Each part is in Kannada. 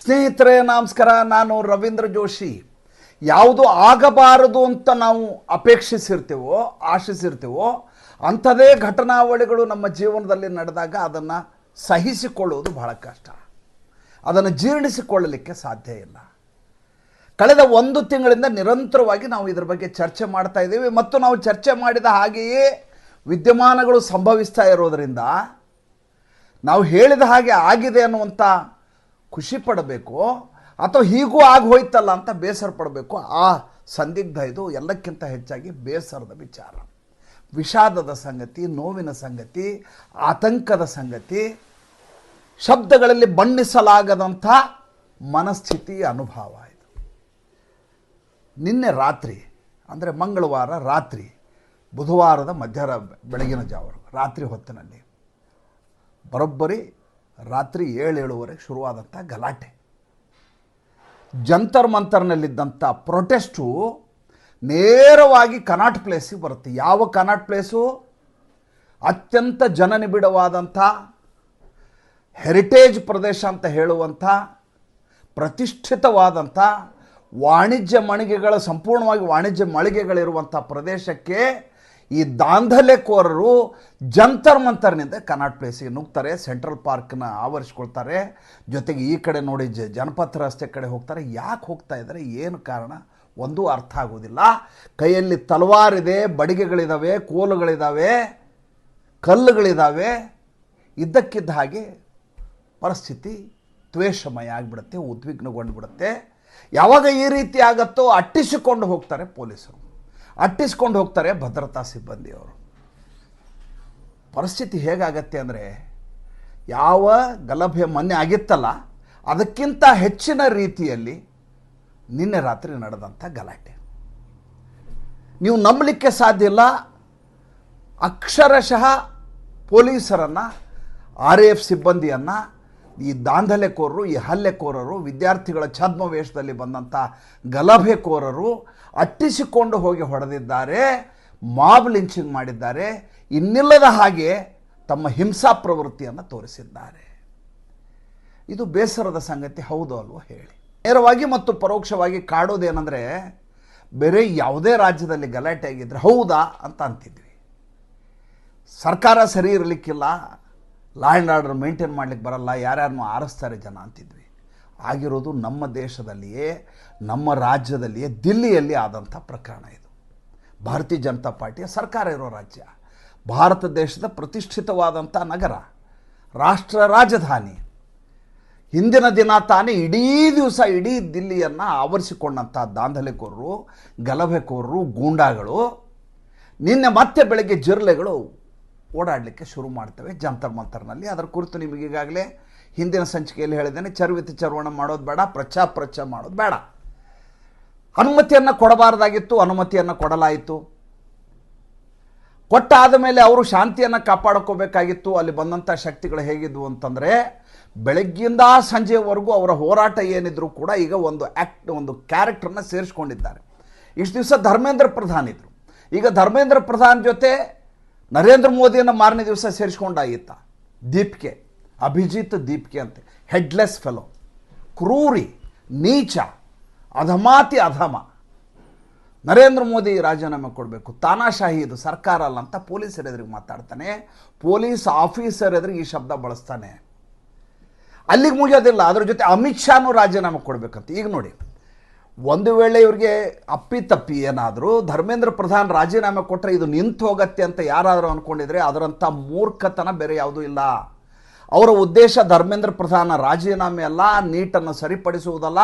ಸ್ನೇಹಿತರೆ ನಮಸ್ಕಾರ. ನಾನು ರವೀಂದ್ರ ಜೋಶಿ. ಯಾವುದು ಆಗಬಾರದು ಅಂತ ನಾವು ಅಪೇಕ್ಷಿಸಿರ್ತೀವೋ ಆಶಿಸಿರ್ತೀವೋ ಅಂಥದೇ ಘಟನಾವಳಿಗಳು ನಮ್ಮ ಜೀವನದಲ್ಲಿ ನಡೆದಾಗ ಅದನ್ನು ಸಹಿಸಿಕೊಳ್ಳುವುದು ಬಹಳ ಕಷ್ಟ. ಅದನ್ನು ಜೀರ್ಣಿಸಿಕೊಳ್ಳಲಿಕ್ಕೆ ಸಾಧ್ಯ ಇಲ್ಲ. ಕಳೆದ 1 ತಿಂಗಳಿಂದ ನಿರಂತರವಾಗಿ ನಾವು ಇದರ ಬಗ್ಗೆ ಚರ್ಚೆ ಮಾಡ್ತಾ ಇದ್ದೀವಿ ಮತ್ತು ನಾವು ಚರ್ಚೆ ಮಾಡಿದ ಹಾಗೆಯೇ ವಿದ್ಯಮಾನಗಳು ಸಂಭವಿಸ್ತಾ ಇರೋದರಿಂದ ನಾವು ಹೇಳಿದ ಹಾಗೆ ಆಗಿದೆ ಅನ್ನುವಂಥ ಖುಷಿ ಪಡಬೇಕು ಅಥವಾ ಹೀಗೂ ಆಗಿ ಹೋಯ್ತಲ್ಲ ಅಂತ ಬೇಸರ ಪಡಬೇಕು. ಆ ಸಂದಿಗ್ಧ ಇದು ಎಲ್ಲಕ್ಕಿಂತ ಹೆಚ್ಚಾಗಿ ಬೇಸರದ ವಿಚಾರ, ವಿಷಾದದ ಸಂಗತಿ, ನೋವಿನ ಸಂಗತಿ, ಆತಂಕದ ಸಂಗತಿ, ಶಬ್ದಗಳಲ್ಲಿ ಬಣ್ಣಿಸಲಾಗದಂಥ ಮನಸ್ಥಿತಿ ಅನುಭವ ಇದು. ನಿನ್ನೆ ರಾತ್ರಿ ಅಂದರೆ ಮಂಗಳವಾರ ರಾತ್ರಿ, ಬುಧವಾರದ ಬೆಳಗಿನ ಜಾವ ರಾತ್ರಿ ಹೊತ್ತಿನಲ್ಲಿ ಬರೋಬ್ಬರಿ ರಾತ್ರಿ 7-7:30 ಶುರುವಾದಂಥ ಗಲಾಟೆ. ಜಂತರ್ ಮಂತರ್ನಲ್ಲಿದ್ದಂಥ ಪ್ರೊಟೆಸ್ಟು ನೇರವಾಗಿ ಕನಾಟ್ ಪ್ಲೇಸಿಗೆ ಬರುತ್ತೆ. ಯಾವ ಕನಾಟ್ ಪ್ಲೇಸು? ಅತ್ಯಂತ ಜನನಿಬಿಡವಾದಂಥ ಹೆರಿಟೇಜ್ ಪ್ರದೇಶ ಅಂತ ಹೇಳುವಂಥ ಪ್ರತಿಷ್ಠಿತವಾದಂಥ ವಾಣಿಜ್ಯ ಮಳಿಗೆಗಳ ಸಂಪೂರ್ಣವಾಗಿ ವಾಣಿಜ್ಯ ಮಳಿಗೆಗಳಿರುವಂಥ ಪ್ರದೇಶಕ್ಕೆ ಈ ದಾಂಧಲೆಕೋರರು ಜಂತರ್ ಮಂತರ್ನಿಂದ ಕನಾಟ್ ಪ್ಲೇಸಿಗೆ ನುಗ್ತಾರೆ. ಸೆಂಟ್ರಲ್ ಪಾರ್ಕ್ನ ಆವರಿಸ್ಕೊಳ್ತಾರೆ. ಜೊತೆಗೆ ಈ ಕಡೆ ನೋಡಿ ಜನಪಥ ರಸ್ತೆ ಕಡೆ ಹೋಗ್ತಾರೆ. ಯಾಕೆ ಹೋಗ್ತಾ ಇದ್ದಾರೆ, ಏನು ಕಾರಣ ಒಂದೂ ಅರ್ಥ ಆಗೋದಿಲ್ಲ. ಕೈಯಲ್ಲಿ ತಲವಾರಿದೆ, ಬಡಿಗೆಗಳಿದ್ದಾವೆ, ಕೋಲುಗಳಿದ್ದಾವೆ, ಕಲ್ಲುಗಳಿದ್ದಾವೆ. ಇದ್ದಕ್ಕಿದ್ದ ಹಾಗೆ ಪರಿಸ್ಥಿತಿ ದ್ವೇಷಮಯ ಆಗಿಬಿಡುತ್ತೆ, ಉದ್ವಿಗ್ನಗೊಂಡು ಬಿಡುತ್ತೆ. ಯಾವಾಗ ಈ ರೀತಿ ಆಗತ್ತೋ ಅಟ್ಟಿಸಿಕೊಂಡು ಹೋಗ್ತಾರೆ ಪೊಲೀಸರು, ಅಟ್ಟಿಸ್ಕೊಂಡು ಹೋಗ್ತಾರೆ ಭದ್ರತಾ ಸಿಬ್ಬಂದಿಯವರು. ಪರಿಸ್ಥಿತಿ ಹೇಗಾಗತ್ತೆ ಅಂದರೆ, ಯಾವ ಗಲಭೆ ಮೊನ್ನೆ ಆಗಿತ್ತಲ್ಲ ಅದಕ್ಕಿಂತ ಹೆಚ್ಚಿನ ರೀತಿಯಲ್ಲಿ ನಿನ್ನೆ ರಾತ್ರಿ ನಡೆದಂಥ ಗಲಾಟೆ. ನೀವು ನಂಬಲಿಕ್ಕೆ ಸಾಧ್ಯ ಇಲ್ಲ. ಅಕ್ಷರಶಃ ಪೊಲೀಸರನ್ನು, RAF ಸಿಬ್ಬಂದಿಯನ್ನು ಈ ದಾಂಧಲೆಕೋರರು, ಈ ಹಲ್ಲೆಕೋರರು, ವಿದ್ಯಾರ್ಥಿಗಳ ಛದ್ಮವೇಷದಲ್ಲಿ ಬಂದಂಥ ಗಲಭೆಕೋರರು ಅಟ್ಟಿಸಿಕೊಂಡು ಹೋಗಿ ಹೊಡೆದಿದ್ದಾರೆ, ಮಾಬ್ ಲಿಂಚಿಂಗ್ ಮಾಡಿದ್ದಾರೆ. ಇನ್ನಿಲ್ಲದ ಹಾಗೆ ತಮ್ಮ ಹಿಂಸಾ ಪ್ರವೃತ್ತಿಯನ್ನು ತೋರಿಸಿದ್ದಾರೆ. ಇದು ಬೇಸರದ ಸಂಗತಿ, ಹೌದು ಅಲ್ವೋ ಹೇಳಿ? ನೇರವಾಗಿ ಮತ್ತು ಪರೋಕ್ಷವಾಗಿ ಕಾಡೋದೇನೆಂದರೆ, ಬೇರೆ ಯಾವುದೇ ರಾಜ್ಯದಲ್ಲಿ ಗಲಾಟೆ ಆಗಿದ್ದರೆ ಹೌದಾ ಅಂತ ಅಂತಿದ್ವಿ. ಸರ್ಕಾರ ಸರಿ ಇರಲಿಕ್ಕಿಲ್ಲ, ಲಾ ಆ್ಯಂಡ್ ಆರ್ಡರ್ ಮೇಂಟೈನ್ ಮಾಡಲಿಕ್ಕೆ ಬರಲ್ಲ, ಯಾರ್ಯಾರನ್ನೂ ಆರಿಸ್ತಾರೆ ಜನ ಅಂತಿದ್ವಿ. ಆಗಿರೋದು ನಮ್ಮ ದೇಶದಲ್ಲಿಯೇ, ನಮ್ಮ ರಾಜ್ಯದಲ್ಲಿಯೇ, ದಿಲ್ಲಿಯಲ್ಲಿ ಆದಂಥ ಪ್ರಕರಣ ಇದು. ಭಾರತೀಯ ಜನತಾ ಪಾರ್ಟಿಯ ಸರ್ಕಾರ ಇರೋ ರಾಜ್ಯ, ಭಾರತ ದೇಶದ ಪ್ರತಿಷ್ಠಿತವಾದಂಥ ನಗರ, ರಾಷ್ಟ್ರ ರಾಜಧಾನಿ. ಹಿಂದಿನ ದಿನ ತಾನೇ ಇಡೀ ದಿವಸ ಇಡೀ ದಿಲ್ಲಿಯನ್ನು ಆವರಿಸಿಕೊಂಡಂಥ ದಾಂಧಲೆಕೋರರು, ಗಲಭೆಕೋರರು, ಗೂಂಡಾಗಳು ನಿನ್ನೆ ಮತ್ತೆ ಬೆಳಗ್ಗೆ ಜಿರ್ಲೆಗಳು ಓಡಾಡಲಿಕ್ಕೆ ಶುರು ಮಾಡ್ತವೆ ಜಂತರ್ ಮಂತರ್ನಲ್ಲಿ. ಅದರ ಕುರಿತು ನಿಮಗೆ ಈಗಾಗಲೇ ಹಿಂದಿನ ಸಂಚಿಕೆಯಲ್ಲಿ ಹೇಳಿದ್ದೇನೆ. ಚರ್ವಿತ ಚರ್ವಣ ಮಾಡೋದು ಬೇಡ, ಪ್ರಚ ಮಾಡೋದು ಬೇಡ. ಅನುಮತಿಯನ್ನು ಕೊಡಬಾರ್ದಾಗಿತ್ತು, ಅನುಮತಿಯನ್ನು ಕೊಡಲಾಯಿತು. ಕೊಟ್ಟಾದ ಮೇಲೆ ಅವರು ಶಾಂತಿಯನ್ನು ಕಾಪಾಡ್ಕೋಬೇಕಾಗಿತ್ತು. ಅಲ್ಲಿ ಬಂದಂಥ ಶಕ್ತಿಗಳು ಹೇಗಿದ್ವು ಅಂತಂದರೆ, ಬೆಳಗ್ಗಿಂದ ಸಂಜೆವರೆಗೂ ಅವರ ಹೋರಾಟ ಏನಿದ್ರು ಕೂಡ ಈಗ ಒಂದು ಕ್ಯಾರೆಕ್ಟರ್ನ ಸೇರಿಸ್ಕೊಂಡಿದ್ದಾರೆ. ಇಷ್ಟು ದಿವಸ ಧರ್ಮೇಂದ್ರ ಪ್ರಧಾನ್ ಇದ್ದರು. ಈಗ ಧರ್ಮೇಂದ್ರ ಪ್ರಧಾನ್ ಜೊತೆ ನರೇಂದ್ರ ಮೋದಿಯನ್ನು ಮಾರನೇ ದಿವಸ ಸೇರಿಸ್ಕೊಂಡಾಗಿತ್ತ ದೀಪ್ಕೆ, ಅಭಿಜಿತ್ ದೀಪ್ಕೆ ಅಂತ, ಹೆಡ್ಲೆಸ್ ಫೆಲೋ, ಕ್ರೂರಿ, ನೀಚ, ಅಧಮಾತಿ ಅಧಮ. ನರೇಂದ್ರ ಮೋದಿ ರಾಜೀನಾಮೆ ಕೊಡಬೇಕು, ತಾನಾಶಾಹಿ ಇದು, ಸರ್ಕಾರ ಅಲ್ಲ ಅಂತ ಪೊಲೀಸರ ಎದುರಿಗೆ ಮಾತಾಡ್ತಾನೆ. ಪೊಲೀಸ್ ಆಫೀಸರ್ ಎದುರಿಗೆ ಈ ಶಬ್ದ ಬಳಸ್ತಾನೆ. ಅಲ್ಲಿಗೆ ಮುಗಿಯೋದಿಲ್ಲ, ಅದ್ರ ಜೊತೆ ಅಮಿತ್ ಶಾನೂ ರಾಜೀನಾಮೆ ಕೊಡಬೇಕಂತ. ಈಗ ನೋಡಿ, ಒಂದು ವೇಳೆ ಇವ್ರಿಗೆ ಅಪ್ಪಿತಪ್ಪಿ ಏನಾದರೂ ಧರ್ಮೇಂದ್ರ ಪ್ರಧಾನ್ ರಾಜೀನಾಮೆ ಕೊಟ್ಟರೆ ಇದು ನಿಂತು ಹೋಗತ್ತೆ ಅಂತ ಯಾರಾದರೂ ಅಂದ್ಕೊಂಡಿದ್ರೆ ಅದರಂಥ ಮೂರ್ಖತನ ಬೇರೆ ಯಾವುದೂ ಇಲ್ಲ. ಅವರ ಉದ್ದೇಶ ಧರ್ಮೇಂದ್ರ ಪ್ರಧಾನ ರಾಜೀನಾಮೆ ಅಲ್ಲ, ನೀಟನ್ನು ಸರಿಪಡಿಸುವುದಲ್ಲ,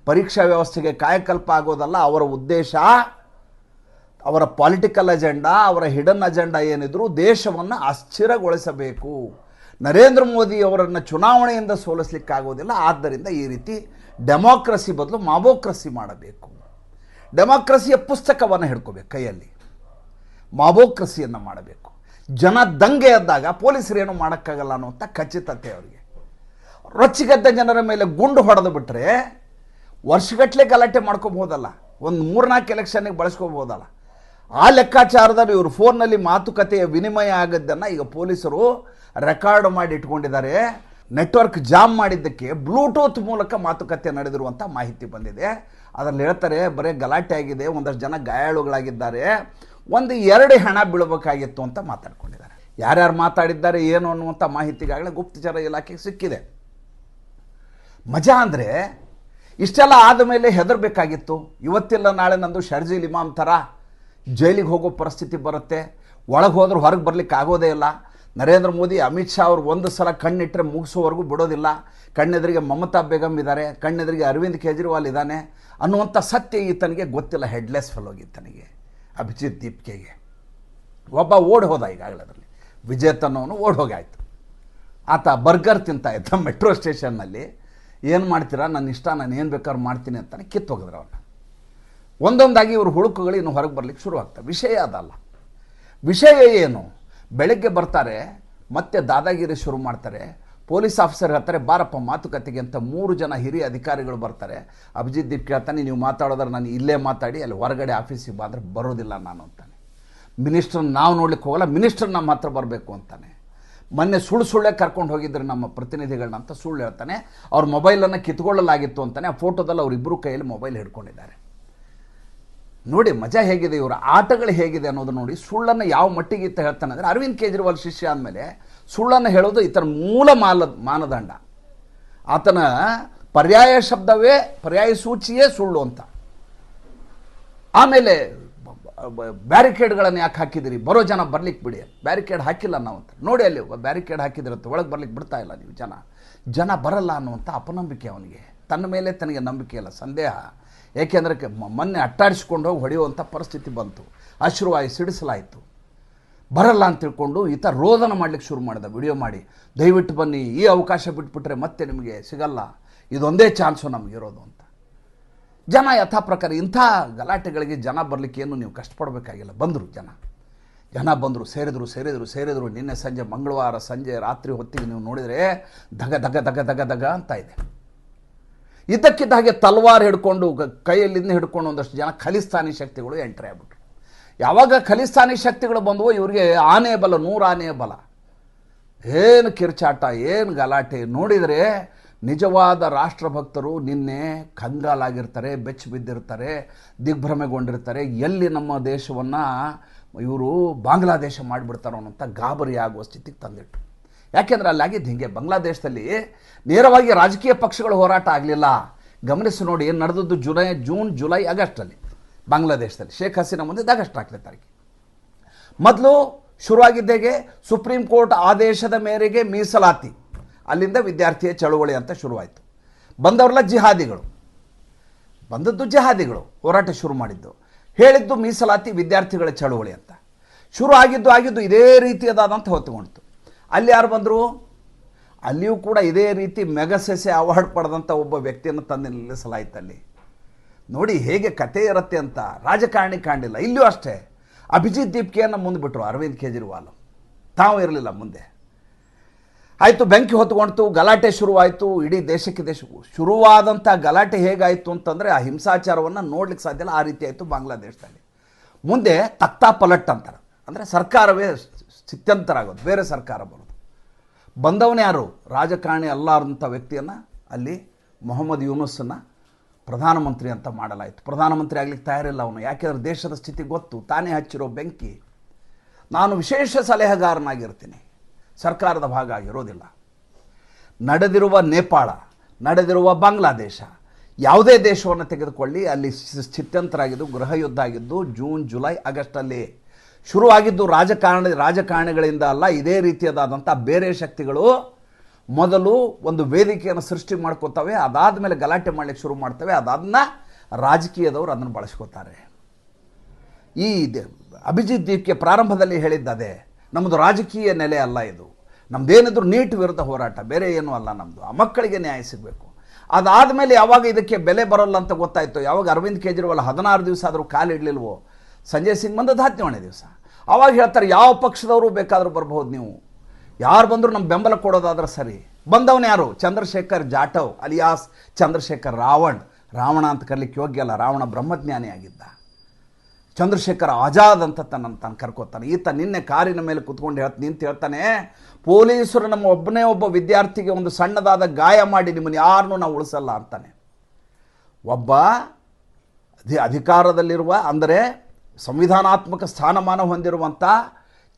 ಪರೀಕ್ಷಾ ವ್ಯವಸ್ಥೆಗೆ ಕಾಯಕಲ್ಪ ಆಗೋದಲ್ಲ. ಅವರ ಉದ್ದೇಶ, ಅವರ ಪೊಲಿಟಿಕಲ್ ಅಜೆಂಡಾ, ಅವರ ಹಿಡನ್ ಅಜೆಂಡಾ ಏನಿದ್ರು ದೇಶವನ್ನು ಅಸ್ಥಿರಗೊಳಿಸಬೇಕು. ನರೇಂದ್ರ ಮೋದಿ ಅವರನ್ನು ಚುನಾವಣೆಯಿಂದ ಸೋಲಿಸಲಿಕ್ಕಾಗೋದಿಲ್ಲ. ಆದ್ದರಿಂದ ಈ ರೀತಿ ಡೆಮಾಕ್ರಸಿ ಬದಲು ಮಾಬೋಕ್ರಸಿ ಮಾಡಬೇಕು. ಡೆಮಾಕ್ರಸಿಯ ಪುಸ್ತಕವನ್ನು ಹಿಡ್ಕೋಬೇಕು ಕೈಯಲ್ಲಿ, ಮಾಬೋಕ್ರಸಿಯನ್ನು ಮಾಡಬೇಕು. ಜನ ದಂಗೆ ಎದ್ದಾಗ ಪೊಲೀಸರು ಏನೂ ಮಾಡೋಕ್ಕಾಗಲ್ಲ ಅನ್ನುವಂಥ ಖಚಿತತೆ ಅವರಿಗೆ. ರೊಚ್ಚಿಗೆದ್ದ ಜನರ ಮೇಲೆ ಗುಂಡು ಹೊಡೆದು ಬಿಟ್ಟರೆ ವರ್ಷಗಟ್ಟಲೆ ಗಲಾಟೆ ಮಾಡ್ಕೋಬೋದಲ್ಲ, ಒಂದು 3-4 ಎಲೆಕ್ಷನ್ನಿಗೆ ಬಳಸ್ಕೋಬೋದಲ್ಲ. ಆ ಲೆಕ್ಕಾಚಾರದಲ್ಲಿ ಇವರು ಫೋನ್ನಲ್ಲಿ ಮಾತುಕತೆಯ ವಿನಿಮಯ ಆಗದ್ದನ್ನು ಈಗ ಪೊಲೀಸರು ರೆಕಾರ್ಡ್ ಮಾಡಿ ಇಟ್ಕೊಂಡಿದ್ದಾರೆ. ನೆಟ್ವರ್ಕ್ ಜಾಮ್ ಮಾಡಿದ್ದಕ್ಕೆ ಬ್ಲೂಟೂತ್ ಮೂಲಕ ಮಾತುಕತೆ ನಡೆದಿರುವಂಥ ಮಾಹಿತಿ ಬಂದಿದೆ. ಅದರಲ್ಲಿ ಹೇಳ್ತಾರೆ ಬರೀ ಗಲಾಟೆ ಆಗಿದೆ, ಒಂದಷ್ಟು ಜನ ಗಾಯಾಳುಗಳಾಗಿದ್ದಾರೆ, ಒಂದು 2 ಹೆಣ ಬೀಳಬೇಕಾಗಿತ್ತು ಅಂತ ಮಾತಾಡ್ಕೊಂಡಿದ್ದಾರೆ. ಯಾರ್ಯಾರು ಮಾತಾಡಿದ್ದಾರೆ ಏನು ಅನ್ನುವಂಥ ಮಾಹಿತಿಗಾಗಲೇ ಗುಪ್ತಚರ ಇಲಾಖೆಗೆ ಸಿಕ್ಕಿದೆ. ಮಜಾ ಅಂದರೆ ಇಷ್ಟೆಲ್ಲ ಆದಮೇಲೆ ಹೆದರಬೇಕಾಗಿತ್ತು. ಇವತ್ತಿಲ್ಲ ನಾಳೆ ನಂದು ಶರ್ಜೀಲ್ ಇಮಾಮ್ ಥರ ಜೈಲಿಗೆ ಹೋಗೋ ಪರಿಸ್ಥಿತಿ ಬರುತ್ತೆ, ಒಳಗೆ ಹೋದ್ರೆ ಹೊರಗೆ ಬರಲಿಕ್ಕೆ ಆಗೋದೇ ಇಲ್ಲ. ನರೇಂದ್ರ ಮೋದಿ, ಅಮಿತ್ ಶಾ ಅವ್ರು ಒಂದು ಸಲ ಕಣ್ಣಿಟ್ಟರೆ ಮುಗಿಸೋವರೆಗೂ ಬಿಡೋದಿಲ್ಲ. ಕಣ್ಣೆದುರಿಗೆ ಮಮತಾ ಬೇಗಮ್ ಇದ್ದಾರೆ, ಕಣ್ಣೆದುರಿಗೆ ಅರವಿಂದ್ ಕೇಜ್ರಿವಾಲ್ ಇದ್ದಾನೆ ಅನ್ನುವಂಥ ಸತ್ಯ ಈತನಿಗೆ ಗೊತ್ತಿಲ್ಲ. ಹೆಡ್ಲೆಸ್ ಫೆಲೋಗಿತ್ತನಿಗೆ ಅಭಿಜಿತ್ ದೀಪ್ಕೆಗೆ. ಒಬ್ಬ ಓಡಿ ಹೋದ ಈಗಾಗಲೇ, ಅದರಲ್ಲಿ ವಿಜೇತ್ ಅನ್ನೋನು ಓಡಿ ಹೋಗಾಯ್ತು. ಆತ ಬರ್ಗರ್ ತಿಂತ ಇದ್ದ ಮೆಟ್ರೋ ಸ್ಟೇಷನ್ನಲ್ಲಿ. ಏನು ಮಾಡ್ತೀರಾ, ನನ್ನ ಇಷ್ಟ, ನಾನು ಏನು ಬೇಕಾದ್ರೂ ಮಾಡ್ತೀನಿ ಅಂತಾನೆ ಕಿತ್ತೋಗಿದ್ರು ಅವನ್ನ. ಒಂದೊಂದಾಗಿ ಇವರು ಹುಳುಕುಗಳು ಇನ್ನು ಹೊರಗೆ ಬರಲಿಕ್ಕೆ ಶುರುವಾಗ್ತವೆ. ವಿಷಯ ಅದಲ್ಲ. ವಿಷಯ ಏನು, ಬೆಳಗ್ಗೆ ಬರ್ತಾರೆ, ಮತ್ತೆ ದಾದಾಗಿರಿ ಶುರು ಮಾಡ್ತಾರೆ. ಪೊಲೀಸ್ ಆಫೀಸರ್ ಹೇಳ್ತಾರೆ ಬಾರಪ್ಪ ಮಾತುಕತೆಗೆ ಅಂತ. 3 ಜನ ಹಿರಿಯ ಅಧಿಕಾರಿಗಳು ಬರ್ತಾರೆ. ಅಭಿಜಿತ್ ದೀಪ್ ಕೇಳ್ತಾನೆ, ನೀವು ಮಾತಾಡೋದ್ರೆ ನಾನು ಇಲ್ಲೇ ಮಾತಾಡಿ, ಅಲ್ಲಿ ಹೊರಗಡೆ ಆಫೀಸಿಗೆ ಬಂದರೆ ಬರೋದಿಲ್ಲ ನಾನು ಅಂತಾನೆ. ಮಿನಿಸ್ಟ್ರನ್ನ ನಾವು ನೋಡ್ಲಿಕ್ಕೆ ಹೋಗಲ್ಲ, ಮಿನಿಸ್ಟರ್ ನಮ್ಮ ಹತ್ರ ಬರಬೇಕು ಅಂತಾನೆ. ಮೊನ್ನೆ ಸುಳ್ಳೆ ಕರ್ಕೊಂಡು ಹೋಗಿದ್ರು ನಮ್ಮ ಪ್ರತಿನಿಧಿಗಳನ್ನ ಅಂತ ಸುಳ್ಳು ಹೇಳ್ತಾನೆ. ಅವ್ರ ಮೊಬೈಲನ್ನು ಕಿತ್ಕೊಳ್ಳಲಾಗಿತ್ತು ಅಂತಾನೆ. ಆ ಫೋಟೋದಲ್ಲಿ ಅವರಿಬ್ಬರು ಕೈಯಲ್ಲಿ ಮೊಬೈಲ್ ಹಿಡ್ಕೊಂಡಿದ್ದಾರೆ. ನೋಡಿ ಮಜಾ ಹೇಗಿದೆ, ಇವರ ಆಟಗಳು ಹೇಗಿದೆ ಅನ್ನೋದು ನೋಡಿ. ಸುಳ್ಳನ್ನು ಯಾವ ಮಟ್ಟಿಗೆ ಇತ್ತ ಹೇಳ್ತಾನೆ ಅಂದರೆ, ಅರವಿಂದ್ ಕೇಜ್ರಿವಾಲ್ ಶಿಷ್ಯ ಆದಮೇಲೆ ಸುಳ್ಳನ್ನು ಹೇಳೋದು ಈತನ ಮೂಲ ಮಾನದಂಡ. ಆತನ ಪರ್ಯಾಯ ಶಬ್ದವೇ, ಪರ್ಯಾಯ ಸೂಚಿಯೇ ಸುಳ್ಳು ಅಂತ. ಆಮೇಲೆ ಬ್ಯಾರಿಕೇಡ್ಗಳನ್ನು ಯಾಕೆ ಹಾಕಿದಿರಿ, ಬರೋ ಜನ ಬರ್ಲಿಕ್ಕೆ ಬಿಡಿ. ಬ್ಯಾರಿಕೇಡ್ ಹಾಕಿಲ್ಲ ನಾವು ಅಂತ ನೋಡಿ, ಅಲ್ಲಿ ಬ್ಯಾರಿಕೇಡ್ ಹಾಕಿದಿರತ್ತೆ, ಒಳಗೆ ಬರ್ಲಿಕ್ಕೆ ಬಿಡ್ತಾ ಇಲ್ಲ ನೀವು. ಜನ ಬರಲ್ಲ ಅನ್ನುವಂಥ ಅಪನಂಬಿಕೆ ಅವನಿಗೆ. ತನ್ನ ಮೇಲೆ ತನಗೆ ನಂಬಿಕೆ ಇಲ್ಲ, ಸಂದೇಹ. ಏಕೆಂದರೆ ಮೊನ್ನೆ ಅಟ್ಟಾಡಿಸ್ಕೊಂಡು ಹೋಗಿ ಹೊಡೆಯುವಂಥ ಪರಿಸ್ಥಿತಿ ಬಂತು. ಅಶ್ರುವಾಯು ಸಿಡಿಸಲಾಯಿತು. ಬರಲ್ಲ ಅಂತ ತಿಳ್ಕೊಂಡು ಈತ ರೋದನ ಮಾಡಲಿಕ್ಕೆ ಶುರು ಮಾಡಿದ. ವಿಡಿಯೋ ಮಾಡಿ, ದಯವಿಟ್ಟು ಬನ್ನಿ, ಈ ಅವಕಾಶ ಬಿಟ್ಬಿಟ್ರೆ ಮತ್ತೆ ನಿಮಗೆ ಸಿಗಲ್ಲ, ಇದೊಂದೇ ಚಾನ್ಸು ನಮಗಿರೋದು ಅಂತ. ಜನ ಯಥಾ ಪ್ರಕಾರ ಇಂಥ ಗಲಾಟೆಗಳಿಗೆ ಜನ ಬರಲಿಕ್ಕೆ ಏನು ನೀವು ಕಷ್ಟಪಡಬೇಕಾಗಿಲ್ಲ. ಬಂದರು ಜನ ಬಂದರು, ಸೇರಿದರು. ನಿನ್ನೆ ಸಂಜೆ, ಮಂಗಳವಾರ ಸಂಜೆ ರಾತ್ರಿ ಹೊತ್ತಿಗೆ ನೀವು ನೋಡಿದರೆ ದಗ ಅಂತ ಇದೆ. ಇದ್ದಕ್ಕಿದ್ದ ಹಾಗೆ ತಲ್ವಾರ್ ಹಿಡ್ಕೊಂಡು, ಕೈಯಲ್ಲಿಂದ ಹಿಡ್ಕೊಂಡು ಒಂದಷ್ಟು ಜನ ಖಲಿಸ್ತಾನಿ ಶಕ್ತಿಗಳು ಎಂಟ್ರಿ ಆಗ್ಬಿಟ್ರು. ಯಾವಾಗ ಖಲಿಸ್ತಾನಿ ಶಕ್ತಿಗಳು ಬಂದವೋ ಇವರಿಗೆ ಆನೆ ಬಲ, 100 ಆನೆಯ ಬಲ. ಏನು ಕಿರ್ಚಾಟ, ಏನು ಗಲಾಟೆ ನೋಡಿದರೆ ನಿಜವಾದ ರಾಷ್ಟ್ರಭಕ್ತರು ನಿನ್ನೆ ಕಂಗಾಲಾಗಿರ್ತಾರೆ, ಬೆಚ್ಚಿ ಬಿದ್ದಿರ್ತಾರೆ, ದಿಗ್ಭ್ರಮೆಗೊಂಡಿರ್ತಾರೆ. ಎಲ್ಲಿ ನಮ್ಮ ದೇಶವನ್ನು ಇವರು ಬಾಂಗ್ಲಾದೇಶ ಮಾಡಿಬಿಡ್ತಾರೋ ಅನ್ನೋಂಥ ಗಾಬರಿ ಆಗುವ ಸ್ಥಿತಿಗೆ ತಂದಿಟ್ಟು. ಯಾಕೆಂದರೆ ಅಲ್ಲಾಗಿದ್ದು ಹಿಂಗೆ, ಬಾಂಗ್ಲಾದೇಶದಲ್ಲಿ ನೇರವಾಗಿ ರಾಜಕೀಯ ಪಕ್ಷಗಳ ಹೋರಾಟ ಆಗಲಿಲ್ಲ. ಗಮನಿಸಿ ನೋಡಿ, ಏನು ನಡೆದದ್ದು ಜೂನ್, ಜುಲೈ, ಆಗಸ್ಟಲ್ಲಿ ಬಾಂಗ್ಲಾದೇಶದಲ್ಲಿ. ಶೇಖ್ ಹಸೀನಾ ಮುಂದೆ ಆಗಸ್ಟ್ 4ನೇ ತಾರೀಕು. ಮೊದಲು ಶುರುವಾಗಿದ್ದೇಗೆ ಸುಪ್ರೀಂ ಕೋರ್ಟ್ ಆದೇಶದ ಮೇರೆಗೆ ಮೀಸಲಾತಿ, ಅಲ್ಲಿಂದ ವಿದ್ಯಾರ್ಥಿಯ ಚಳುವಳಿ ಅಂತ ಶುರುವಾಯಿತು. ಬಂದವರೆಲ್ಲ ಜಿಹಾದಿಗಳು ಹೋರಾಟ ಶುರು ಮಾಡಿದ್ದು. ಹೇಳಿದ್ದು ಮೀಸಲಾತಿ, ವಿದ್ಯಾರ್ಥಿಗಳ ಚಳುವಳಿ ಅಂತ. ಶುರು ಆಗಿದ್ದು ಇದೇ ರೀತಿಯದಾದಂಥ ಹೊತ್ತುಕೊಂಡಿತು. ಅಲ್ಲಿ ಯಾರು ಬಂದರು, ಅಲ್ಲಿಯೂ ಕೂಡ ಇದೇ ರೀತಿ ಮೆಗಸೆಸೆ ಅವಾರ್ಡ್ ಪಡೆದಂಥ ಒಬ್ಬ ವ್ಯಕ್ತಿಯನ್ನು ತಂದು ನಿಲ್ಲಿಸಲಾಯಿತು. ಅಲ್ಲಿ ನೋಡಿ ಹೇಗೆ ಕತೆ ಇರುತ್ತೆ ಅಂತ. ರಾಜಕಾರಣಿ ಕಾಣಲಿಲ್ಲ. ಇಲ್ಲಿಯೂ ಅಷ್ಟೇ, ಅಭಿಜಿತ್ ದೀಪ್ಕೆಯನ್ನು ಮುಂದೆ ಬಿಟ್ಟರು ಅರವಿಂದ್ ಕೇಜ್ರಿವಾಲ್, ತಾವು ಇರಲಿಲ್ಲ ಮುಂದೆ. ಆಯಿತು, ಬೆಂಕಿ ಹೊತ್ಕೊಳ್ತು, ಗಲಾಟೆ ಶುರುವಾಯಿತು. ಇಡೀ ದೇಶಕ್ಕೆ ಶುರುವಾದಂಥ ಗಲಾಟೆ ಹೇಗಾಯಿತು ಅಂತಂದರೆ, ಆ ಹಿಂಸಾಚಾರವನ್ನು ನೋಡ್ಲಿಕ್ಕೆ ಸಾಧ್ಯ ಇಲ್ಲ, ಆ ರೀತಿ ಆಯಿತು ಬಾಂಗ್ಲಾದೇಶದಲ್ಲಿ. ಮುಂದೆ ತಕ್ತಾ ಪಲಟ್ ಅಂತಾರೆ, ಅಂದರೆ ಸರ್ಕಾರವೇ ಸ್ಥಿತ್ಯಂತರ ಆಗೋದು, ಬೇರೆ ಸರ್ಕಾರ ಬರೋದು. ಬಂದವನೇ ಯಾರು, ರಾಜಕಾರಣಿ ಅಲ್ಲಾರಂಥ ವ್ಯಕ್ತಿಯನ್ನು ಅಲ್ಲಿ ಮೊಹಮ್ಮದ್ ಯೂನುಸನ್ನು ಪ್ರಧಾನಮಂತ್ರಿ ಅಂತ ಮಾಡಲಾಯಿತು. ಪ್ರಧಾನಮಂತ್ರಿ ಆಗಲಿಕ್ಕೆ ತಯಾರಿಲ್ಲ ಅವನು, ಯಾಕೆಂದರೆ ದೇಶದ ಸ್ಥಿತಿ ಗೊತ್ತು, ತಾನೇ ಹಚ್ಚಿರೋ ಬೆಂಕಿ. ನಾನು ವಿಶೇಷ ಸಲಹೆಗಾರನಾಗಿರ್ತೀನಿ, ಸರ್ಕಾರದ ಭಾಗ ಆಗಿರೋದಿಲ್ಲ. ನಡೆದಿರುವ ನೇಪಾಳ, ನಡೆದಿರುವ ಬಾಂಗ್ಲಾದೇಶ, ಯಾವುದೇ ದೇಶವನ್ನು ತೆಗೆದುಕೊಳ್ಳಿ, ಅಲ್ಲಿ ಸ್ಥಿತ್ಯಂತರಾಗಿದ್ದು, ಗೃಹ ಯುದ್ಧ ಆಗಿದ್ದು ಜೂನ್, ಜುಲೈ, ಆಗಸ್ಟಲ್ಲಿ ಶುರುವಾಗಿದ್ದು. ರಾಜಕಾರಣಿಗಳಿಂದ ಅಲ್ಲ, ಇದೇ ರೀತಿಯಾದಂಥ ಬೇರೆ ಶಕ್ತಿಗಳು ಮೊದಲು ಒಂದು ವೇದಿಕೆಯನ್ನು ಸೃಷ್ಟಿ ಮಾಡ್ಕೋತವೆ, ಅದಾದ ಮೇಲೆ ಗಲಾಟೆ ಮಾಡಲಿಕ್ಕೆ ಶುರು ಮಾಡ್ತವೆ, ಅದಾದನ್ನ ರಾಜಕೀಯದವರು ಅದನ್ನು ಬಳಸ್ಕೋತಾರೆ. ಈ ಅಭಿಜಿತ್ ದೀಪ್ಗೆ ಪ್ರಾರಂಭದಲ್ಲಿ ಹೇಳಿದ್ದದೆ, ನಮ್ಮದು ರಾಜಕೀಯ ನೆಲೆ ಅಲ್ಲ ಇದು, ನಮ್ಮದೇನಿದ್ರು ನೀಟ್ ವಿರುದ್ಧ ಹೋರಾಟ, ಬೇರೆ ಏನೂ ಅಲ್ಲ ನಮ್ಮದು, ಆ ಮಕ್ಕಳಿಗೆ ನ್ಯಾಯ ಸಿಗಬೇಕು. ಅದಾದಮೇಲೆ ಯಾವಾಗ ಇದಕ್ಕೆ ಬೆಲೆ ಬರೋಲ್ಲ ಅಂತ ಗೊತ್ತಾಯಿತು, ಯಾವಾಗ ಅರವಿಂದ್ ಕೇಜ್ರಿವಾಲ್ 16 ದಿವಸ ಆದರೂ ಕಾಲಿಡಲಿಲ್ವೋ, ಸಂಜಯ್ ಸಿಂಗ್ ಬಂದದ್ದು 17ನೇ ದಿವಸ. ಆವಾಗ ಹೇಳ್ತಾರೆ ಯಾವ ಪಕ್ಷದವರು ಬೇಕಾದರೂ ಬರ್ಬೋದು, ನೀವು ಯಾರು ಬಂದರೂ ನಮ್ಮ ಬೆಂಬಲ ಕೊಡೋದಾದ್ರೆ ಸರಿ. ಬಂದವನು ಯಾರು, ಚಂದ್ರಶೇಖರ್ ಜಾಟವ್ ಅಲಿಯಾಸ್ ಚಂದ್ರಶೇಖರ್ ರಾವಣ ಅಂತ ಕರಲಿಕ್ಕೆ ಯೋಗ್ಯ ಅಲ್ಲ, ರಾವಣ ಬ್ರಹ್ಮಜ್ಞಾನಿ ಆಗಿದ್ದ. ಚಂದ್ರಶೇಖರ್ ಆಜಾದ್ ಅಂತ ತಾನು ಕರ್ಕೋತಾನೆ. ಈತ ನಿನ್ನೆ ಕಾರಿನ ಮೇಲೆ ಕೂತ್ಕೊಂಡು ಹೇಳ್ತಾನೆ, ಪೊಲೀಸರು ನಮ್ಮ ಒಬ್ಬ ವಿದ್ಯಾರ್ಥಿಗೆ ಒಂದು ಸಣ್ಣದಾದ ಗಾಯ ಮಾಡಿ ನಿಮ್ಮನ್ನು ಯಾರನ್ನೂ ನಾವು ಉಳಿಸಲ್ಲ ಅಂತಾನೆ. ಒಬ್ಬ ಅಧಿಕಾರದಲ್ಲಿರುವ, ಅಂದರೆ ಸಂವಿಧಾನಾತ್ಮಕ ಸ್ಥಾನಮಾನ ಹೊಂದಿರುವಂಥ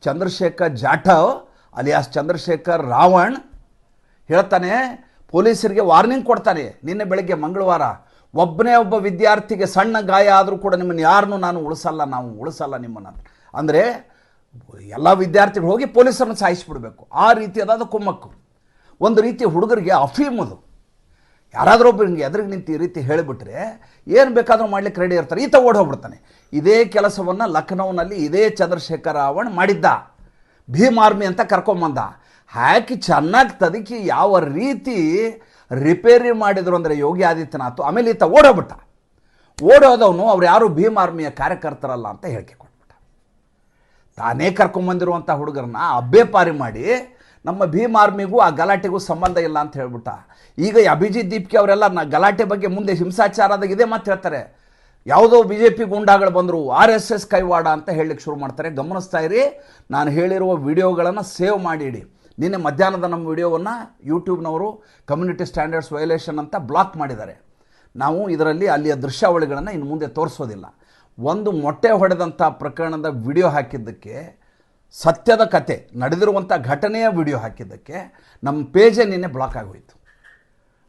ಚಂದ್ರಶೇಖರ್ ಜಾಟವ್ ಅಲಿಯಾಸ್ ಚಂದ್ರಶೇಖರ್ ರಾವಣ್ ಹೇಳ್ತಾನೆ, ಪೊಲೀಸರಿಗೆ ವಾರ್ನಿಂಗ್ ಕೊಡ್ತಾನೆ. ನಿನ್ನೆ ಬೆಳಗ್ಗೆ ಮಂಗಳವಾರ, ಒಬ್ಬ ವಿದ್ಯಾರ್ಥಿಗೆ ಸಣ್ಣ ಗಾಯ ಆದರೂ ಕೂಡ ನಿಮ್ಮನ್ನು ಯಾರನ್ನೂ ನಾವು ಉಳಿಸಲ್ಲ ನಿಮ್ಮನ್ನು. ಅಂದರೆ ಎಲ್ಲ ವಿದ್ಯಾರ್ಥಿಗಳು ಹೋಗಿ ಪೊಲೀಸರನ್ನು ಸಾಯಿಸಿಬಿಡಬೇಕು, ಆ ರೀತಿಯಾದ ಕುಮ್ಮಕ್ಕು. ಒಂದು ರೀತಿ ಹುಡುಗರಿಗೆ ಅಫೀಮದು. ಯಾರಾದರೂ ಒಬ್ಬ ಹಿಂಗೆ ಎದುರಿಗೆ ನಿಂತು ಈ ರೀತಿ ಹೇಳಿಬಿಟ್ರೆ ಏನು ಬೇಕಾದರೂ ಮಾಡ್ಲಿಕ್ಕೆ ರೆಡಿ ಇರ್ತಾರೆ. ಈತ ಓಡಿ ಹೋಗ್ಬಿಡ್ತಾನೆ. ಇದೇ ಕೆಲಸವನ್ನು ಲಖನೌನಲ್ಲಿ ಇದೇ ಚಂದ್ರಶೇಖರ್ ರಾವಣ್ ಮಾಡಿದ್ದ. ಭೀಮ್ ಆರ್ಮಿ ಅಂತ ಕರ್ಕೊಂಬಂದ. ಹಾಕಿ ಚೆನ್ನಾಗಿ ತದಕಿ ಯಾವ ರೀತಿ ರಿಪೇರಿ ಮಾಡಿದ್ರು ಅಂದರೆ ಯೋಗಿ ಆದಿತ್ಯನಾಥ್. ಆಮೇಲೆ ಈತ ಓಡೋಗ್ಬಿಟ್ಟ. ಓಡೋದವನು ಅವ್ರು ಯಾರು ಭೀಮ್ ಆರ್ಮಿಯ ಕಾರ್ಯಕರ್ತರಲ್ಲ ಅಂತ ಹೇಳಿಕೆ ಕೊಟ್ಬಿಟ್ಟ. ತಾನೇ ಕರ್ಕೊಂಬಂದಿರುವಂಥ ಹುಡುಗರನ್ನ ಅಬ್ಬೆಪಾರಿ ಮಾಡಿ ನಮ್ಮ ಭೀಮ್ ಆರ್ಮಿಗೂ ಆ ಗಲಾಟೆಗೂ ಸಂಬಂಧ ಇಲ್ಲ ಅಂತ ಹೇಳ್ಬಿಟ್ಟ. ಈಗ ಅಭಿಜಿತ್ ದೀಪ್ಗೆ ಅವರೆಲ್ಲ ಗಲಾಟೆ ಬಗ್ಗೆ ಮುಂದೆ ಹಿಂಸಾಚಾರದಾಗ ಇದೇ ಮಾತು ಹೇಳ್ತಾರೆ. ಯಾವುದೋ BJP ಗೂಂಡಾಗಳು ಬಂದರು, RSS ಕೈವಾಡ ಅಂತ ಹೇಳಲಿಕ್ಕೆ ಶುರು ಮಾಡ್ತಾರೆ. ಗಮನಿಸ್ತಾ ಇರಿ, ನಾನು ಹೇಳಿರುವ ವಿಡಿಯೋಗಳನ್ನು ಸೇವ್ ಮಾಡಿ ಇಡಿ. ನಿನ್ನೆ ಮಧ್ಯಾಹ್ನದ ನಮ್ಮ ವಿಡಿಯೋವನ್ನು ಯೂಟ್ಯೂಬ್ನವರು ಕಮ್ಯುನಿಟಿ ಸ್ಟ್ಯಾಂಡರ್ಡ್ಸ್ ವಯೋಲೇಷನ್ ಅಂತ ಬ್ಲಾಕ್ ಮಾಡಿದ್ದಾರೆ. ನಾವು ಇದರಲ್ಲಿ ಅಲ್ಲಿಯ ದೃಶ್ಯಾವಳಿಗಳನ್ನು ಇನ್ನು ಮುಂದೆ ತೋರಿಸೋದಿಲ್ಲ. ಒಂದು ಮೊಟ್ಟೆ ಹೊಡೆದಂಥ ಪ್ರಕರಣದ ವಿಡಿಯೋ ಹಾಕಿದ್ದಕ್ಕೆ, ಸತ್ಯದ ಕತೆ ನಡೆದಿರುವಂಥ ಘಟನೆಯ ವಿಡಿಯೋ ಹಾಕಿದ್ದಕ್ಕೆ ನಮ್ಮ ಪೇಜೇ ನಿನ್ನೆ ಬ್ಲಾಕ್ ಆಗೋಯಿತು.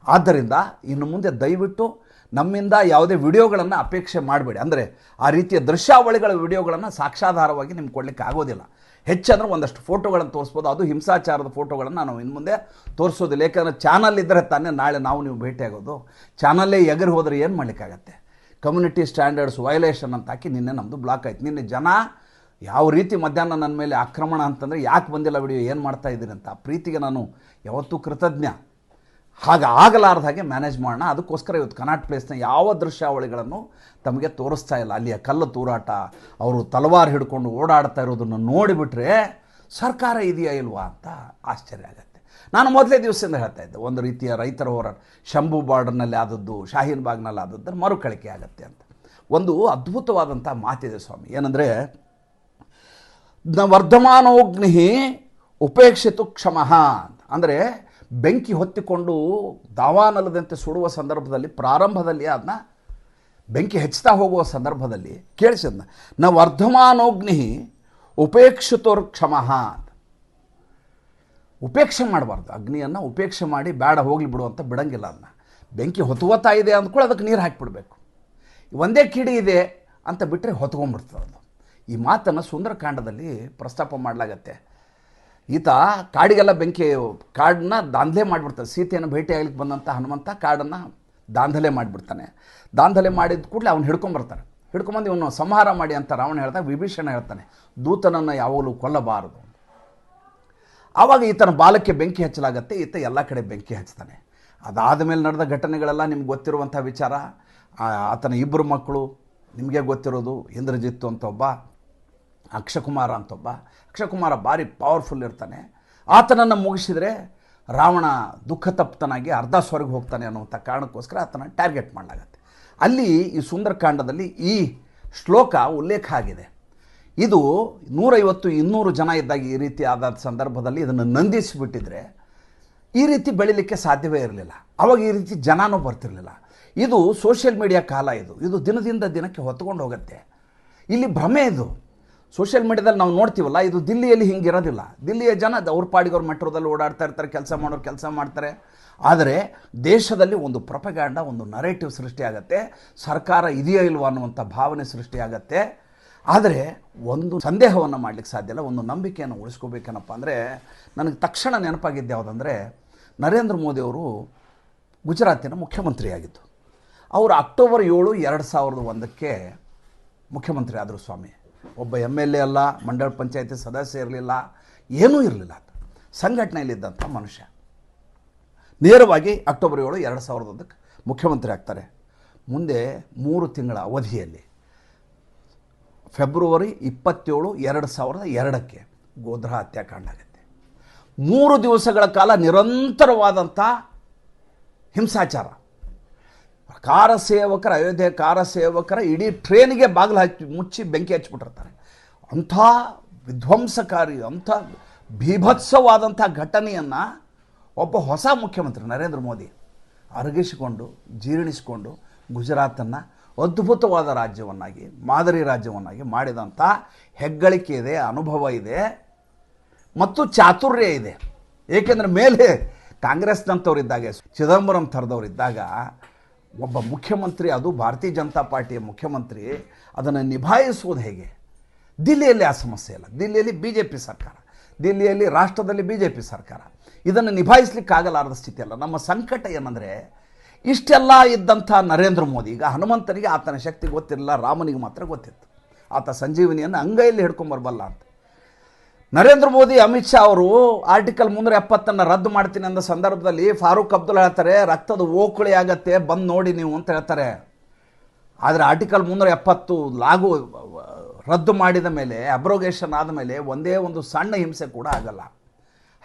ಆದ್ದರಿಂದ ಇನ್ನು ಮುಂದೆ ದಯವಿಟ್ಟು ನಮ್ಮಿಂದ ಯಾವುದೇ ವಿಡಿಯೋಗಳನ್ನು ಅಪೇಕ್ಷೆ ಮಾಡಬೇಡಿ. ಅಂದರೆ ಆ ರೀತಿಯ ದೃಶ್ಯಾವಳಿಗಳ ವಿಡಿಯೋಗಳನ್ನು ಸಾಕ್ಷ್ಯಾಧಾರವಾಗಿ ನಿಮ್ಗೆ ಕೊಡಲಿಕ್ಕೆ ಆಗೋದಿಲ್ಲ. ಹೆಚ್ಚಂದ್ರೆ ಒಂದಷ್ಟು ಫೋಟೋಗಳನ್ನು ತೋರಿಸ್ಬೋದು, ಅದು ಹಿಂಸಾಚಾರದ ಫೋಟೋಗಳನ್ನು ನಾವು ಇನ್ನು ಮುಂದೆ ತೋರಿಸೋದಿಲ್ಲ. ಯಾಕಂದರೆ ಚಾನಲ್ ಇದ್ದರೆ ತಾನೇ ನಾಳೆ ನೀವು ಭೇಟಿಯಾಗೋದು. ಚಾನಲ್ಲೇ ಎಗರಿ ಹೋದರೆ ಏನು ಮಾಡಲಿಕ್ಕಾಗತ್ತೆ? ಕಮ್ಯುನಿಟಿ ಸ್ಟ್ಯಾಂಡರ್ಡ್ಸ್ ವಯೋಲೇಷನ್ ಅಂತ ಹಾಕಿ ನಿನ್ನೆ ನಮ್ಮದು ಬ್ಲಾಕ್ ಆಯ್ತು. ನಿನ್ನೆ ಜನ ಯಾವ ರೀತಿ ಮಧ್ಯಾಹ್ನ ನನ್ನ ಮೇಲೆ ಆಕ್ರಮಣ ಅಂತಂದರೆ ಯಾಕೆ ಬಂದಿಲ್ಲ ವಿಡಿಯೋ, ಏನು ಮಾಡ್ತಾ ಇದ್ದೀನಿ ಅಂತ. ಆ ಪ್ರೀತಿಗೆ ನಾನು ಯಾವತ್ತೂ ಕೃತಜ್ಞ. ಆಗಲಾರ್ದ ಹಾಗೆ ಮ್ಯಾನೇಜ್ ಮಾಡೋಣ. ಅದಕ್ಕೋಸ್ಕರ ಇವತ್ತು ಕನಾಟ್ ಪ್ಲೇಸ್ನ ಯಾವ ದೃಶ್ಯಾವಳಿಗಳನ್ನು ತಮಗೆ ತೋರಿಸ್ತಾ ಇಲ್ಲ. ಅಲ್ಲಿಯ ಕಲ್ಲು ತೂರಾಟ, ಅವರು ತಲವಾರು ಹಿಡ್ಕೊಂಡು ಓಡಾಡ್ತಾ ಇರೋದನ್ನು ನೋಡಿಬಿಟ್ರೆ ಸರ್ಕಾರ ಇದೆಯಾ ಇಲ್ವಾ ಅಂತ ಆಶ್ಚರ್ಯ ಆಗುತ್ತೆ. ನಾನು ಮೊದಲೇ ದಿವಸದಿಂದ ಹೇಳ್ತಾ ಇದ್ದೆ, ಒಂದು ರೀತಿಯ ರೈತರ ಹೋರಾಟ ಶಂಭು ಬಾರ್ಡರ್ನಲ್ಲಿ ಆದದ್ದು, ಶಾಹೀನ್ ಬಾಗ್ನಲ್ಲಿ ಆದದ್ದು ಮರುಕಳಿಕೆ ಆಗುತ್ತೆ ಅಂತ. ಒಂದು ಅದ್ಭುತವಾದಂಥ ಮಾತಿದೆ ಸ್ವಾಮಿ, ಏನಂದರೆ ವರ್ಧಮಾನೋಗ್ನಿ ಉಪೇಕ್ಷಿತು ಕ್ಷಮಃ. ಅಂದರೆ ಬೆಂಕಿ ಹೊತ್ತಿಕೊಂಡು ದಾವಾನಲದಂತೆ ಸುಡುವ ಸಂದರ್ಭದಲ್ಲಿ, ಪ್ರಾರಂಭದಲ್ಲಿ ಅದನ್ನ ಬೆಂಕಿ ಹೆಚ್ಚುತ್ತಾ ಹೋಗುವ ಸಂದರ್ಭದಲ್ಲಿ ಕೇಳಿಸಿದ್ನ, ವರ್ಧಮಾನೋಗ್ನಿ ಉಪೇಕ್ಷಿತೋರ್ ಕ್ಷಮಃ. ಉಪೇಕ್ಷೆ ಮಾಡಬಾರ್ದು, ಅಗ್ನಿಯನ್ನು ಉಪೇಕ್ಷೆ ಮಾಡಿ ಬೇಡ ಹೋಗ್ಲಿ ಬಿಡು ಅಂತ ಬಿಡಂಗಿಲ್ಲ. ಅದನ್ನ ಬೆಂಕಿ ಹೊತ್ತುವತ್ತಾ ಇದೆ ಅಂದ್ಕೊಳ್ಳಿ, ಅದಕ್ಕೆ ನೀರು ಹಾಕಿಬಿಡ್ಬೇಕು. ಒಂದೇ ಕಿಡಿ ಇದೆ ಅಂತ ಬಿಟ್ಟರೆ ಹೊತ್ಕೊಂಡ್ಬಿಡ್ತದೆ ಅದು. ಈ ಮಾತನ್ನು ಸುಂದರಕಾಂಡದಲ್ಲಿ ಪ್ರಸ್ತಾಪ ಮಾಡಲಾಗತ್ತೆ. ಈತ ಕಾಡಿಗೆಲ್ಲ ಕಾಡನ್ನ ದಾಂಧಲೆ ಮಾಡಿಬಿಡ್ತಾನೆ. ಸೀತೆಯನ್ನು ಭೇಟಿಯಾಗಲಿಕ್ಕೆ ಬಂದಂಥ ಹನುಮಂತ ಕಾಡನ್ನು ದಾಂಧಲೆ ಮಾಡಿಬಿಡ್ತಾನೆ. ದಾಂಧಲೆ ಮಾಡಿದ ಕೂಡಲೇ ಅವ್ನು ಹಿಡ್ಕೊಂಬರ್ತಾನೆ. ಹಿಡ್ಕೊಂಬಂದು ಇವನು ಸಂಹಾರ ಮಾಡಿ ಅಂತ ರಾವಣ ಹೇಳ್ತಾನೆ. ವಿಭೀಷಣ ಹೇಳ್ತಾನೆ, ದೂತನನ್ನು ಯಾವಾಗಲೂ ಕೊಲ್ಲಬಾರದು. ಆವಾಗ ಈತನ ಬಾಲಕ್ಕೆ ಬೆಂಕಿ ಹಚ್ಚಲಾಗತ್ತೆ. ಈತ ಎಲ್ಲ ಕಡೆ ಬೆಂಕಿ ಹಚ್ತಾನೆ. ಅದಾದ ಮೇಲೆ ನಡೆದ ಘಟನೆಗಳೆಲ್ಲ ನಿಮ್ಗೆ ಗೊತ್ತಿರುವಂಥ ವಿಚಾರ. ಆತನ ಇಬ್ಬರು ಮಕ್ಕಳು ನಿಮಗೆ ಗೊತ್ತಿರೋದು, ಇಂದ್ರಜಿತ್ತು ಅಂತ ಒಬ್ಬ, ಅಕ್ಷಕುಮಾರ ಅಂತ ಒಬ್ಬ. ಅಕ್ಷಕುಮಾರ ಭಾರಿ ಪವರ್ಫುಲ್ ಇರ್ತಾನೆ. ಆತನನ್ನು ಮುಗಿಸಿದರೆ ರಾವಣ ದುಃಖತಪ್ತನಾಗಿ ಅರ್ಧ ಸ್ವರ್ಗ ಹೋಗ್ತಾನೆ ಅನ್ನುವಂಥ ಕಾರಣಕ್ಕೋಸ್ಕರ ಆತನ ಟಾರ್ಗೆಟ್ ಮಾಡಲಾಗತ್ತೆ. ಅಲ್ಲಿ ಈ ಸುಂದರಕಾಂಡದಲ್ಲಿ ಈ ಶ್ಲೋಕ ಉಲ್ಲೇಖ ಆಗಿದೆ. ಇದು 150-200 ಜನ ಇದ್ದಾಗ ಈ ರೀತಿ ಆದ ಸಂದರ್ಭದಲ್ಲಿ ಇದನ್ನು ನಂದಿಸಿಬಿಟ್ಟಿದ್ರೆ ಈ ರೀತಿ ಬೆಳಿಲಿಕ್ಕೆ ಸಾಧ್ಯವೇ ಇರಲಿಲ್ಲ. ಆವಾಗ ಈ ರೀತಿ ಜನನೂ ಬರ್ತಿರಲಿಲ್ಲ. ಇದು ಸೋಷಿಯಲ್ ಮೀಡಿಯಾ ಕಾಲ. ಇದು ದಿನದಿಂದ ದಿನಕ್ಕೆ ಹೊತ್ಕೊಂಡು ಹೋಗುತ್ತೆ. ಇಲ್ಲಿ ಭ್ರಮೆ ಇದು. ಸೋಷಿಯಲ್ ಮೀಡಿಯಾದಲ್ಲಿ ನಾವು ನೋಡ್ತೀವಲ್ಲ, ಇದು ದಿಲ್ಲಿಯಲ್ಲಿ ಹಿಂಗಿರೋದಿಲ್ಲ. ದಿಲ್ಲಿಯ ಜನ ಅವ್ರ ಪಾಡಿಗೆ ಅವ್ರ ಮೆಟ್ರೋದಲ್ಲಿ ಓಡಾಡ್ತಾ ಇರ್ತಾರೆ, ಕೆಲಸ ಮಾಡೋರು ಕೆಲಸ ಮಾಡ್ತಾರೆ. ಆದರೆ ದೇಶದಲ್ಲಿ ಒಂದು ಪ್ರೊಪಗ್ಯಾಂಡ, ಒಂದು ನರೇಟಿವ್ ಸೃಷ್ಟಿಯಾಗತ್ತೆ. ಸರ್ಕಾರ ಇದೆಯೋ ಇಲ್ವೋ ಅನ್ನುವಂಥ ಭಾವನೆ ಸೃಷ್ಟಿಯಾಗತ್ತೆ. ಆದರೆ ಒಂದು ಸಂದೇಹವನ್ನು ಮಾಡಲಿಕ್ಕೆ ಸಾಧ್ಯ ಇಲ್ಲ, ಒಂದು ನಂಬಿಕೆಯನ್ನು ಉಳಿಸ್ಕೋಬೇಕೇನಪ್ಪ ಅಂದರೆ, ನನಗೆ ತಕ್ಷಣ ನೆನಪಾಗಿದ್ದು ಯಾವುದಂದರೆ, ನರೇಂದ್ರ ಮೋದಿಯವರು ಗುಜರಾತಿನ ಮುಖ್ಯಮಂತ್ರಿಯಾಗಿದ್ದು. ಅವರು ಅಕ್ಟೋಬರ್ 7, 2001ಕ್ಕೆ ಮುಖ್ಯಮಂತ್ರಿ ಆದರು ಸ್ವಾಮಿ. ಒಬ್ಬ MLA ಅಲ್ಲ, ಮಂಡಳ ಪಂಚಾಯತಿ ಸದಸ್ಯ ಇರಲಿಲ್ಲ, ಏನೂ ಇರಲಿಲ್ಲ. ಸಂಘಟನೆಯಲ್ಲಿದ್ದಂಥ ಮನುಷ್ಯ ನೇರವಾಗಿ ಅಕ್ಟೋಬರ್ 7, 2001ಕ್ಕೆ ಮುಖ್ಯಮಂತ್ರಿ ಆಗ್ತಾರೆ. ಮುಂದೆ 3 ತಿಂಗಳ ಅವಧಿಯಲ್ಲಿ ಫೆಬ್ರವರಿ 27, 2002ಕ್ಕೆ ಗೋಧ್ರಾ ಹತ್ಯಾಕಾಂಡ ಆಗುತ್ತೆ. 3 ದಿವಸಗಳ ಕಾಲ ನಿರಂತರವಾದಂಥ ಹಿಂಸಾಚಾರ. ಕಾರಸೇವಕರ, ಅಯೋಧ್ಯೆ ಕಾರಸೇವಕರ ಇಡೀ ಟ್ರೇನ್ಗೆ ಬಾಗಿಲು ಮುಚ್ಚಿ ಬೆಂಕಿ ಹಚ್ಚಿಬಿಟ್ಟಿರ್ತಾರೆ. ಅಂಥ ವಿಧ್ವಂಸಕಾರಿ, ಅಂಥ ಬೀಭತ್ಸವಾದಂಥ ಘಟನೆಯನ್ನು ಒಬ್ಬ ಹೊಸ ಮುಖ್ಯಮಂತ್ರಿ ನರೇಂದ್ರ ಮೋದಿ ಅರಗಿಸಿಕೊಂಡು ಜೀರ್ಣಿಸಿಕೊಂಡು ಗುಜರಾತನ್ನು ಅದ್ಭುತವಾದ ರಾಜ್ಯವನ್ನಾಗಿ, ಮಾದರಿ ರಾಜ್ಯವನ್ನಾಗಿ ಮಾಡಿದಂಥ ಹೆಗ್ಗಳಿಕೆ ಇದೆ, ಅನುಭವ ಇದೆ ಮತ್ತು ಚಾತುರ್ಯ ಇದೆ. ಏಕೆಂದರೆ ಮೇಲೆ ಕಾಂಗ್ರೆಸ್ನಂಥವ್ರಿದ್ದಾಗ, ಚಿದಂಬರಂ ಥರದವರಿದ್ದಾಗ ಒಬ್ಬ ಮುಖ್ಯಮಂತ್ರಿ, ಅದು ಭಾರತೀಯ ಜನತಾ ಪಾರ್ಟಿಯ ಮುಖ್ಯಮಂತ್ರಿ, ಅದನ್ನು ನಿಭಾಯಿಸುವುದು ಹೇಗೆ? ದಿಲ್ಲಿಯಲ್ಲಿ ಆ ಸಮಸ್ಯೆ ಇಲ್ಲ. ದಿಲ್ಲಿಯಲ್ಲಿ BJP ಸರ್ಕಾರ, ದಿಲ್ಲಿಯಲ್ಲಿ ರಾಷ್ಟ್ರದಲ್ಲಿ BJP ಸರ್ಕಾರ. ಇದನ್ನು ನಿಭಾಯಿಸಲಿಕ್ಕಾಗಲಾರದ ಸ್ಥಿತಿ ಅಲ್ಲ. ನಮ್ಮ ಸಂಕಟ ಏನಂದರೆ, ಇಷ್ಟೆಲ್ಲ ಇದ್ದಂಥ ನರೇಂದ್ರ ಮೋದಿ ಈಗ ಹನುಮಂತನಿಗೆ ಆತನ ಶಕ್ತಿ ಗೊತ್ತಿರಲಿಲ್ಲ, ರಾಮನಿಗೆ ಮಾತ್ರ ಗೊತ್ತಿತ್ತು. ಆತ ಸಂಜೀವಿನಿಯನ್ನು ಅಂಗೈಯಲ್ಲಿ ಹಿಡ್ಕೊಂಬರ್ಬಲ್ಲ ಅಂತ. ನರೇಂದ್ರ ಮೋದಿ, ಅಮಿತ್ ಶಾ ಅವರು ಆರ್ಟಿಕಲ್ 370 ರದ್ದು ಮಾಡ್ತೀನಿ ಅಂದ ಸಂದರ್ಭದಲ್ಲಿ ಫಾರೂಕ್ ಅಬ್ದುಲ್ಲಾ ಹೇಳ್ತಾರೆ, ರಕ್ತದ ಓಕುಳಿ ಆಗತ್ತೆ, ಬಂದು ನೋಡಿ ನೀವು ಅಂತ ಹೇಳ್ತಾರೆ. ಆದರೆ ಆರ್ಟಿಕಲ್ 370 ಲಾಗು ರದ್ದು ಮಾಡಿದ ಮೇಲೆ, ಅಬ್ರೋಗೇಷನ್ ಆದ ಮೇಲೆ ಒಂದೇ ಒಂದು ಸಣ್ಣ ಹಿಂಸೆ ಕೂಡ ಆಗಲ್ಲ.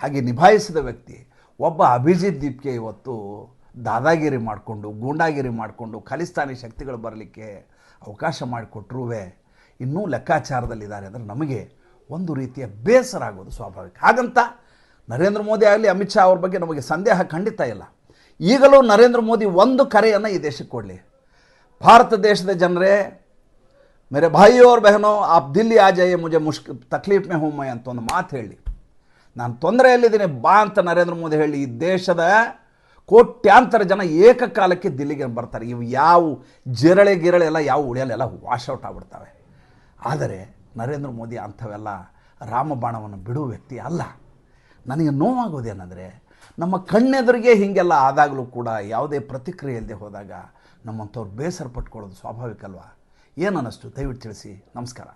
ಹಾಗೆ ನಿಭಾಯಿಸಿದ ವ್ಯಕ್ತಿ ಒಬ್ಬ ಅಭಿಜಿತ್ ದೀಪ್ಗೆ ಇವತ್ತು ದಾದಾಗಿರಿ ಮಾಡಿಕೊಂಡು, ಗೂಂಡಾಗಿರಿ ಮಾಡಿಕೊಂಡು, ಖಲಿಸ್ತಾನಿ ಶಕ್ತಿಗಳು ಬರಲಿಕ್ಕೆ ಅವಕಾಶ ಮಾಡಿಕೊಟ್ರೂ ಇನ್ನೂ ಲೆಕ್ಕಾಚಾರದಲ್ಲಿದ್ದಾರೆ ಅಂದರೆ ನಮಗೆ ಒಂದು ರೀತಿಯ ಬೇಸರ ಆಗೋದು ಸ್ವಾಭಾವಿಕ. ಹಾಗಂತ ನರೇಂದ್ರ ಮೋದಿ ಆಗಲಿ ಅಮಿತ್ ಶಾ ಅವ್ರ ಬಗ್ಗೆ ನಮಗೆ ಸಂದೇಹ ಖಂಡಿತ ಇಲ್ಲ. ಈಗಲೂ ನರೇಂದ್ರ ಮೋದಿ ಒಂದು ಕರೆಯನ್ನು ಈ ದೇಶಕ್ಕೆ ಕೊಡಲಿ, ಭಾರತ ದೇಶದ ಜನರೇ, ಮೇರೆ ಭಾಯಿ और बहनों आप दिल्ली आ जाइए, मुझे तकलीफ में हूँ मैं ಅಂತ ಒಂದು ಮಾತು ಹೇಳಿ, ನಾನು ತೊಂದರೆಯಲ್ಲಿದ್ದೀನಿ ಬಾ ಅಂತ ನರೇಂದ್ರ ಮೋದಿ ಹೇಳಿ, ಈ ದೇಶದ ಕೋಟ್ಯಾಂತರ ಜನ ಏಕಕಾಲಕ್ಕೆ ದಿಲ್ಲಿಗೆ ಬರ್ತಾರೆ. ಇವು ಯಾವ ಜಿರಳೆ ಗಿರಳೆ ಎಲ್ಲ ಯಾವ ಉಳಿಯಲೆಲ್ಲ ವಾಶೌಟ್ ಆಗ್ಬಿಡ್ತವೆ. ಆದರೆ ನರೇಂದ್ರ ಮೋದಿ ಅಂಥವೆಲ್ಲ ರಾಮಬಾಣವನ್ನು ಬಿಡುವ ವ್ಯಕ್ತಿ ಅಲ್ಲ. ನನಗೆ ನೋವಾಗೋದೇನೆಂದರೆ, ನಮ್ಮ ಕಣ್ಣೆದುರಿಗೆ ಹೀಗೆಲ್ಲ ಆದಾಗಲೂ ಕೂಡ ಯಾವುದೇ ಪ್ರತಿಕ್ರಿಯೆ ಇಲ್ಲದೆ ಹೋದಾಗ ನಮ್ಮಂಥವ್ರು ಬೇಸರ ಪಟ್ಕೊಳ್ಳೋದು ಸ್ವಾಭಾವಿಕ ಅಲ್ವಾ? ಏನು ಅನ್ನಿಸ್ತು ದಯವಿಟ್ಟು ತಿಳಿಸಿ. ನಮಸ್ಕಾರ.